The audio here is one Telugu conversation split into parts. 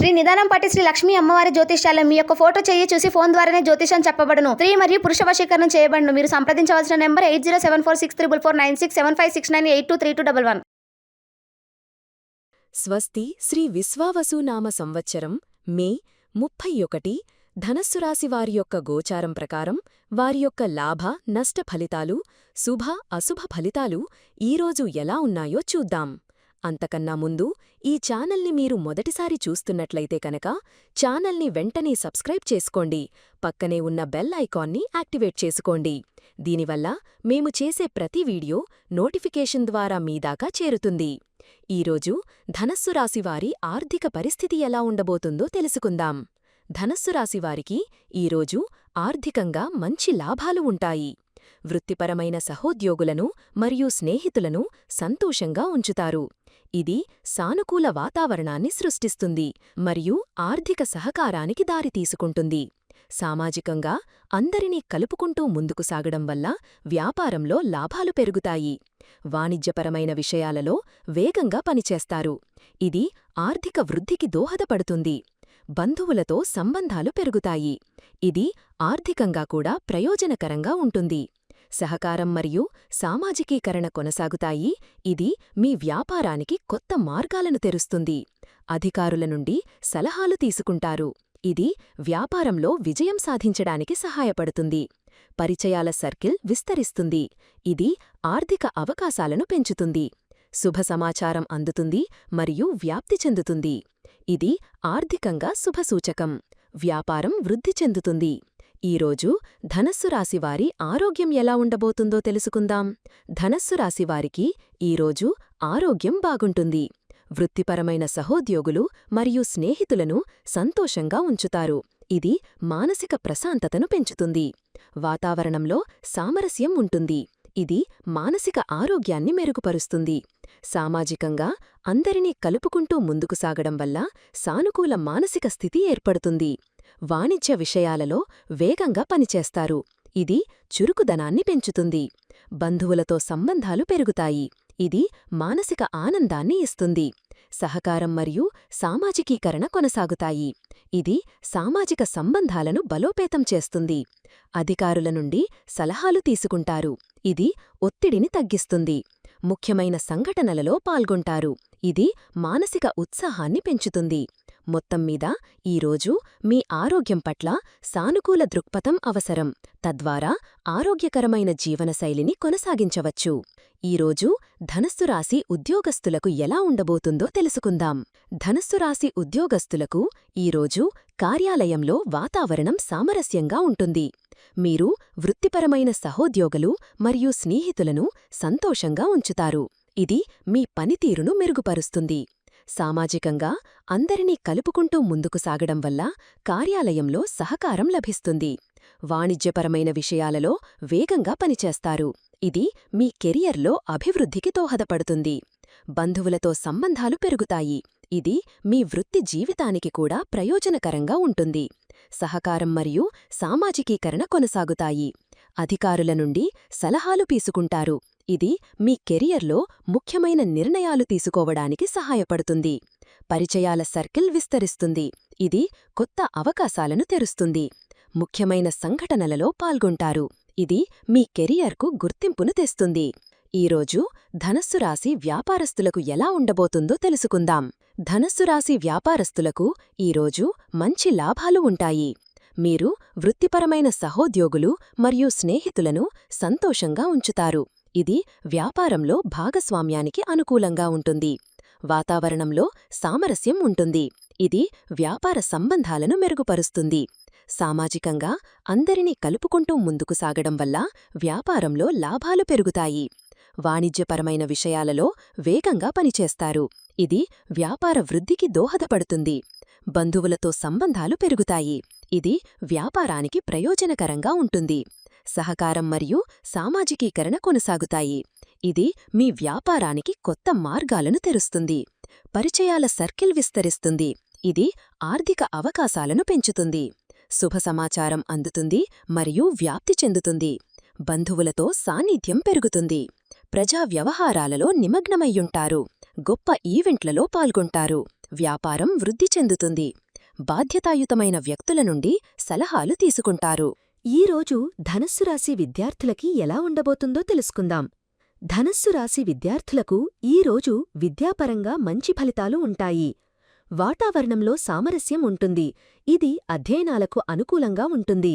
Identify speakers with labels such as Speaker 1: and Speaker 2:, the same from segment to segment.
Speaker 1: శ్రీ నిదానం పట్టి శ్రీ లక్ష్మీ అమ్మవారి జ్యోతిష్యాలయం. మీ యొక్క ఫోటో చెయ్యి చూసి ఫోన్ ద్వారానే జ్యోతిషం చెప్పబడును. స్త్రీ మరియు పురుష వశీకరణం చేయబడును. మీరు సంప్రదించవలసిన నెంబర్ 8074644496 7569823211.
Speaker 2: స్వస్తి శ్రీ విశ్వావసునామ సంవత్సరం మే 31 ధనస్సు రాశి వారి యొక్క గోచారం ప్రకారం వారి యొక్క లాభ నష్ట ఫలితాలు, శుభ అశుభ ఫలితాలు ఈరోజు ఎలా ఉన్నాయో చూద్దాం. అంతకన్నా ముందు ఈ ఛానల్ని మీరు మొదటిసారి చూస్తున్నట్లయితే కనుక ఛానల్ని వెంటనే సబ్స్క్రైబ్ చేసుకోండి. పక్కనే ఉన్న బెల్ ఐకాన్ని యాక్టివేట్ చేసుకోండి. దీనివల్ల మేము చేసే ప్రతి వీడియో నోటిఫికేషన్ ద్వారా మీ దాకా చేరుతుంది. ఈరోజు ధనస్సు రాశివారి ఆర్థిక పరిస్థితి ఎలా ఉండబోతుందో తెలుసుకుందాం. ధనస్సు రాశివారికి ఈరోజు ఆర్థికంగా మంచి లాభాలు ఉంటాయి. వృత్తిపరమైన సహోద్యోగులను మరియు స్నేహితులను సంతోషంగా ఉంచుతారు. ఇది సానుకూల వాతావరణాన్ని సృష్టిస్తుంది మరియు ఆర్థిక సహకారానికి దారితీసుకుంటుంది. సామాజికంగా అందరినీ కలుపుకుంటూ ముందుకు సాగడం వల్ల వ్యాపారంలో లాభాలు పెరుగుతాయి. వాణిజ్యపరమైన విషయాలలో వేగంగా పనిచేస్తారు. ఇది ఆర్థిక వృద్ధికి దోహదపడుతుంది. బంధువులతో సంబంధాలు పెరుగుతాయి. ఇది ఆర్థికంగా కూడా ప్రయోజనకరంగా ఉంటుంది. సహకారం మరియు సామాజికీకరణ కొనసాగుతాయి. ఇది మీ వ్యాపారానికి కొత్త మార్గాలను తెరుస్తుంది. అధికారుల నుండి సలహాలు తీసుకుంటారు. ఇది వ్యాపారంలో విజయం సాధించడానికి సహాయపడుతుంది. పరిచయాల సర్కిల్ విస్తరిస్తుంది. ఇది ఆర్థిక అవకాశాలను పెంచుతుంది. శుభ సమాచారం అందుతుంది మరియు వ్యాప్తి చెందుతుంది. ఇది ఆర్థికంగా శుభసూచకం. వ్యాపారం వృద్ధి చెందుతుంది. ఈరోజు ధనస్సు రాశివారి ఆరోగ్యం ఎలా ఉండబోతుందో తెలుసుకుందాం. ధనస్సు రాశివారికి ఈరోజు ఆరోగ్యం బాగుంటుంది. వృత్తిపరమైన సహోద్యోగులు మరియు స్నేహితులను సంతోషంగా ఉంచుతారు. ఇది మానసిక ప్రశాంతతను పెంచుతుంది. వాతావరణంలో సామరస్యం ఉంటుంది. ఇది మానసిక ఆరోగ్యాన్ని మెరుగుపరుస్తుంది. సామాజికంగా అందరినీ కలుపుకుంటూ ముందుకు సాగడం వల్ల సానుకూల మానసిక స్థితి ఏర్పడుతుంది. వాణిజ్య విషయాలలో వేగంగా పనిచేస్తారు. ఇది చురుకుదనాన్ని పెంచుతుంది. బంధువులతో సంబంధాలు పెరుగుతాయి. ఇది మానసిక ఆనందాన్ని ఇస్తుంది. సహకారం మరియు సామాజికీకరణ కొనసాగుతాయి. ఇది సామాజిక సంబంధాలను బలోపేతం చేస్తుంది. అధికారుల నుండి సలహాలు తీసుకుంటారు. ఇది ఒత్తిడిని తగ్గిస్తుంది. ముఖ్యమైన సంఘటనలలో పాల్గొంటారు. ఇది మానసిక ఉత్సాహాన్ని పెంచుతుంది. మొత్తం మీద ఈరోజు మీ ఆరోగ్యం పట్ల సానుకూల దృక్పథం అవసరం. తద్వారా ఆరోగ్యకరమైన జీవనశైలిని కొనసాగించవచ్చు. ఈరోజు ధనస్సు రాశి ఉద్యోగస్తులకు ఎలా ఉండబోతుందో తెలుసుకుందాం. ధనస్సు రాశి ఉద్యోగస్తులకు ఈరోజు కార్యాలయంలో వాతావరణం సామరస్యంగా ఉంటుంది. మీరు వృత్తిపరమైన సహోద్యోగులు మరియు స్నేహితులను సంతోషంగా ఉంచుతారు. ఇది మీ పనితీరును మెరుగుపరుస్తుంది. సామాజికంగా అందరినీ కలుపుకుంటూ ముందుకు సాగడం వల్ల కార్యాలయంలో సహకారం లభిస్తుంది. వాణిజ్యపరమైన విషయాలలో వేగంగా పనిచేస్తారు. ఇది మీ కెరియర్లో అభివృద్ధికి దోహదపడుతుంది. బంధువులతో సంబంధాలు పెరుగుతాయి. ఇది మీ వృత్తి జీవితానికి కూడా ప్రయోజనకరంగా ఉంటుంది. సహకారం మరియు సామాజికీకరణ కొనసాగుతాయి. అధికారుల నుండి సలహాలు తీసుకుంటారు. ఇది మీ కెరియర్లో ముఖ్యమైన నిర్ణయాలు తీసుకోవడానికి సహాయపడుతుంది. పరిచయాల సర్కిల్ విస్తరిస్తుంది. ఇది కొత్త అవకాశాలను తెరుస్తుంది. ముఖ్యమైన సంఘటనలలో పాల్గొంటారు. ఇది మీ కెరియర్కు గుర్తింపును తెస్తుంది. ఈరోజు ధనస్సు రాశి వ్యాపారస్తులకు ఎలా ఉండబోతుందో తెలుసుకుందాం. ధనస్సు రాశి వ్యాపారస్తులకు ఈరోజు మంచి లాభాలు ఉంటాయి. మీరు వృత్తిపరమైన సహోద్యోగులు మరియు స్నేహితులను సంతోషంగా ఉంచుతారు. ఇది వ్యాపారంలో భాగస్వామ్యానికి అనుకూలంగా ఉంటుంది. వాతావరణంలో సామరస్యం ఉంటుంది. ఇది వ్యాపార సంబంధాలను మెరుగుపరుస్తుంది. సామాజికంగా అందరినీ కలుపుకుంటూ ముందుకు సాగడం వల్ల వ్యాపారంలో లాభాలు పెరుగుతాయి. వాణిజ్యపరమైన విషయాలలో వేగంగా పనిచేస్తారు. ఇది వ్యాపార వృద్ధికి దోహదపడుతుంది. బంధువులతో సంబంధాలు పెరుగుతాయి. ఇది వ్యాపారానికి ప్రయోజనకరంగా ఉంటుంది. సహకారం మరియు సామాజికీకరణ కొనసాగుతాయి. ఇది మీ వ్యాపారానికి కొత్త మార్గాలను తెరుస్తుంది. పరిచయాల సర్కిల్ విస్తరిస్తుంది. ఇది ఆర్థిక అవకాశాలను పెంచుతుంది. శుభ సమాచారం అందుతుంది మరియు వ్యాప్తి చెందుతుంది. బంధువులతో సాన్నిధ్యం పెరుగుతుంది. ప్రజా వ్యవహారాలలో నిమగ్నమయ్యుంటారు. గొప్ప ఈవెంట్లలో పాల్గొంటారు. వ్యాపారం వృద్ధి చెందుతుంది. బాధ్యతాయుతమైన వ్యక్తుల నుండి సలహాలు తీసుకుంటారు. ఈరోజు ధనస్సు రాశి విద్యార్థులకి ఎలా ఉండబోతుందో తెలుసుకుందాం. ధనస్సు రాశి విద్యార్థులకు ఈరోజు విద్యాపరంగా మంచి ఫలితాలు ఉంటాయి. వాతావరణంలో సామరస్యం ఉంటుంది. ఇది అధ్యయనాలకు అనుకూలంగా ఉంటుంది.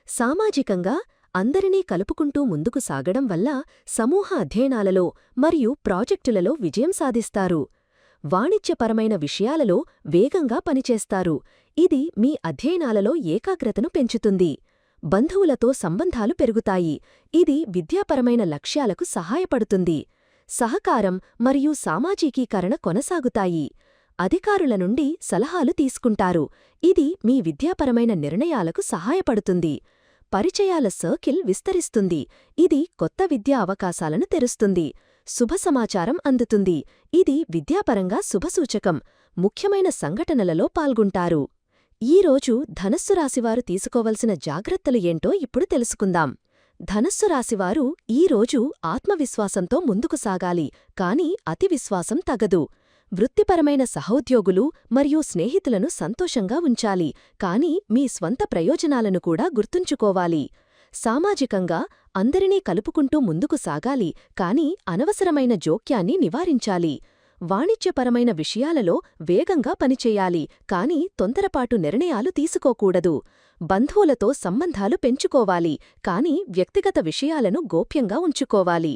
Speaker 2: సామాజికంగా అందరినీ కలుపుకుంటూ ముందుకు సాగడం వల్ల సమూహ అధ్యయనాలలో మరియు ప్రాజెక్టులలో విజయం సాధిస్తారు. వాణిజ్యపరమైన విషయాలలో వేగంగా పనిచేస్తారు. ఇది మీ అధ్యయనాలలో ఏకాగ్రతను పెంచుతుంది. బంధువులతో సంబంధాలు పెరుగుతాయి. ఇది విద్యాపరమైన లక్ష్యాలకు సహాయపడుతుంది. సహకారం మరియు సామాజికీకరణ కొనసాగుతాయి. అధికారుల నుండి సలహాలు తీసుకుంటారు. ఇది మీ విద్యాపరమైన నిర్ణయాలకు సహాయపడుతుంది. పరిచయాల సర్కిల్ విస్తరిస్తుంది. ఇది కొత్త విద్యా అవకాశాలను తెరుస్తుంది. శుభ సమాచారం అందుతుంది. ఇది విద్యాపరంగా శుభసూచకం. ముఖ్యమైన సంఘటనలలో పాల్గొంటారు. ఈరోజు ధనస్సు రాశివారు తీసుకోవలసిన జాగ్రత్తలు ఏంటో ఇప్పుడు తెలుసుకుందాం. ధనస్సు రాశివారు ఈరోజు ఆత్మవిశ్వాసంతో ముందుకు సాగాలి, కాని అతి విశ్వాసం తగదు. వృత్తిపరమైన సహోద్యోగులు మరియు స్నేహితులను సంతోషంగా ఉంచాలి, కాని మీ స్వంత ప్రయోజనాలను కూడా గుర్తుంచుకోవాలి. సామాజికంగా అందరినీ కలుపుకుంటూ ముందుకు సాగాలి, కాని అనవసరమైన జోక్యాన్ని నివారించాలి. వాణిజ్యపరమైన విషయాలలో వేగంగా పనిచేయాలి, కాని తొందరపాటు నిర్ణయాలు తీసుకోకూడదు. బంధువులతో సంబంధాలు పెంచుకోవాలి, కాని వ్యక్తిగత విషయాలను గోప్యంగా ఉంచుకోవాలి.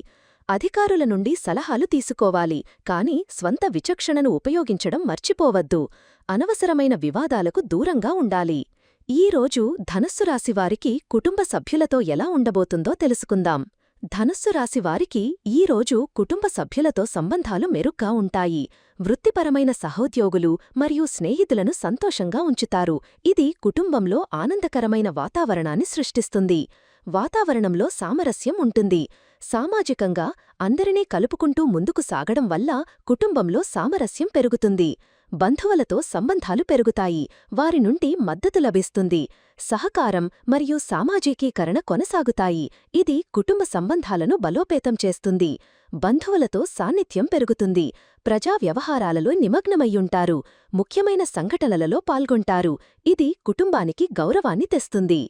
Speaker 2: అధికారుల నుండి సలహాలు తీసుకోవాలి, కాని స్వంత విచక్షణను ఉపయోగించడం మర్చిపోవద్దు. అనవసరమైన వివాదాలకు దూరంగా ఉండాలి. ఈరోజు ధనస్సు రాశివారికి కుటుంబ సభ్యులతో ఎలా ఉండబోతుందో తెలుసుకుందాం. ధనస్సు రాశివారికి ఈరోజు కుటుంబ సభ్యులతో సంబంధాలు మెరుగ్గా ఉంటాయి. వృత్తిపరమైన సహోద్యోగులు మరియు స్నేహితులను సంతోషంగా ఉంచుతారు. ఇది కుటుంబంలో ఆనందకరమైన వాతావరణాన్ని సృష్టిస్తుంది. వాతావరణంలో సామరస్యం ఉంటుంది. సామాజికంగా అందరినీ కలుపుకుంటూ ముందుకు సాగడం వల్ల కుటుంబంలో సామరస్యం పెరుగుతుంది. బంధువులతో సంబంధాలు పెరుగుతాయి. వారి నుండి మద్దతు లభిస్తుంది. సహకారం మరియు సామాజికీకరణ కొనసాగుతాయి. ఇది కుటుంబ సంబంధాలను బలోపేతం చేస్తుంది. బంధువులతో సాన్నిధ్యం పెరుగుతుంది. ప్రజా వ్యవహారాలలో నిమగ్నమయ్యుంటారు. ముఖ్యమైన సంఘటనలలో పాల్గొంటారు. ఇది కుటుంబానికి గౌరవాన్ని తెస్తుంది.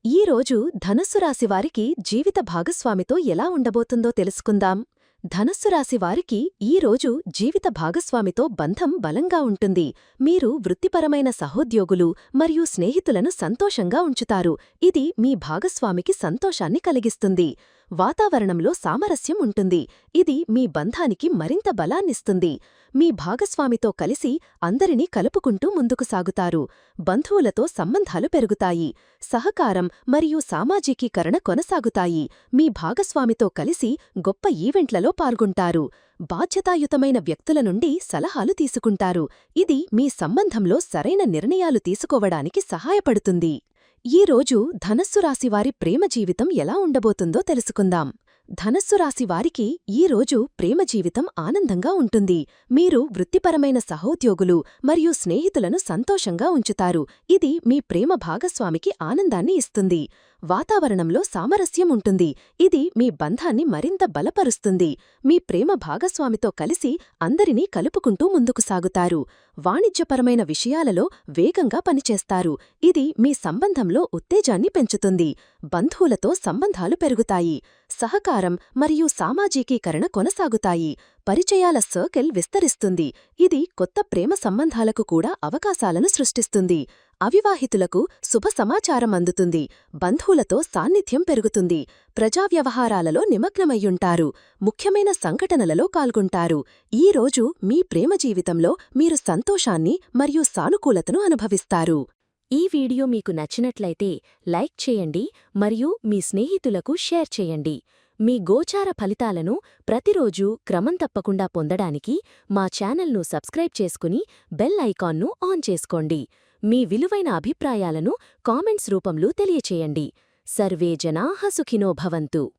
Speaker 2: ఈరోజు ధనస్సు రాశివారికి జీవిత భాగస్వామితో ఎలా ఉండబోతుందో తెలుసుకుందాం. ధనస్సు రాశివారికి ఈరోజు జీవిత భాగస్వామితో బంధం బలంగా ఉంటుంది. మీరు వృత్తిపరమైన సహోద్యోగులు మరియు స్నేహితులను సంతోషంగా ఉంచుతారు. ఇది మీ భాగస్వామికి సంతోషాన్ని కలిగిస్తుంది. వాతావరణంలో సామరస్యం ఉంటుంది. ఇది మీ బంధానికి మరింత బలాన్నిస్తుంది. మీ భాగస్వామితో కలిసి అందరినీ కలుపుకుంటూ ముందుకు సాగుతారు. బంధువులతో సంబంధాలు పెరుగుతాయి. సహకారం మరియు సామాజికీకరణ కొనసాగుతాయి. మీ భాగస్వామితో కలిసి గొప్ప ఈవెంట్లలో పాల్గొంటారు. బాధ్యతాయుతమైన వ్యక్తుల నుండి సలహాలు తీసుకుంటారు. ఇది మీ సంబంధంలో సరైన నిర్ణయాలు తీసుకోవడానికి సహాయపడుతుంది. ఈరోజు ధనస్సు రాశివారి ప్రేమ జీవితం ఎలా ఉండబోతుందో తెలుసుకుందాం. ధనస్సు రాశివారికి ఈరోజు ప్రేమ జీవితం ఆనందంగా ఉంటుంది. మీరు వృత్తిపరమైన సహోద్యోగులు మరియు స్నేహితులను సంతోషంగా ఉంచుతారు. ఇది మీ ప్రేమ భాగస్వామికి ఆనందాన్ని ఇస్తుంది. వాతావరణంలో సామరస్యం ఉంటుంది. ఇది మీ బంధాన్ని మరింత బలపరుస్తుంది. మీ ప్రేమ భాగస్వామితో కలిసి అందరినీ కలుపుకుంటూ ముందుకు సాగుతారు. వాణిజ్యపరమైన విషయాలలో వేగంగా పనిచేస్తారు. ఇది మీ సంబంధంలో ఉత్తేజాన్ని పెంచుతుంది. బంధువులతో సంబంధాలు పెరుగుతాయి. సహకారం మరియు సామాజికీకరణ కొనసాగుతాయి. పరిచయాల సర్కిల్ విస్తరిస్తుంది. ఇది కొత్త ప్రేమ సంబంధాలకు కూడా అవకాశాలను సృష్టిస్తుంది. అవివాహితులకు శుభ సమాచారం అందుతుంది. బంధువులతో సాన్నిధ్యం పెరుగుతుంది. ప్రజా వ్యవహారాలలో నిమగ్నమయ్యుంటారు. ముఖ్యమైన సంఘటనలలో పాల్గొంటారు. ఈరోజు మీ ప్రేమ జీవితంలో మీరు సంతోషాన్ని మరియు సానుకూలతను అనుభవిస్తారు. ఈ వీడియో మీకు నచ్చినట్లయితే లైక్ చేయండి మరియు మీ స్నేహితులకు షేర్ చేయండి. మీ గోచార ఫలితాలను ప్రతిరోజూ క్రమం తప్పకుండా పొందడానికి మా ఛానల్ను సబ్స్క్రైబ్ చేసుకుని బెల్ ఐకాన్ను ఆన్ చేసుకోండి. మీ విలువైన అభిప్రాయాలను కామెంట్స్ రూపంలో తెలియచేయండి. సర్వే జనాః సుఖినో భవంతు.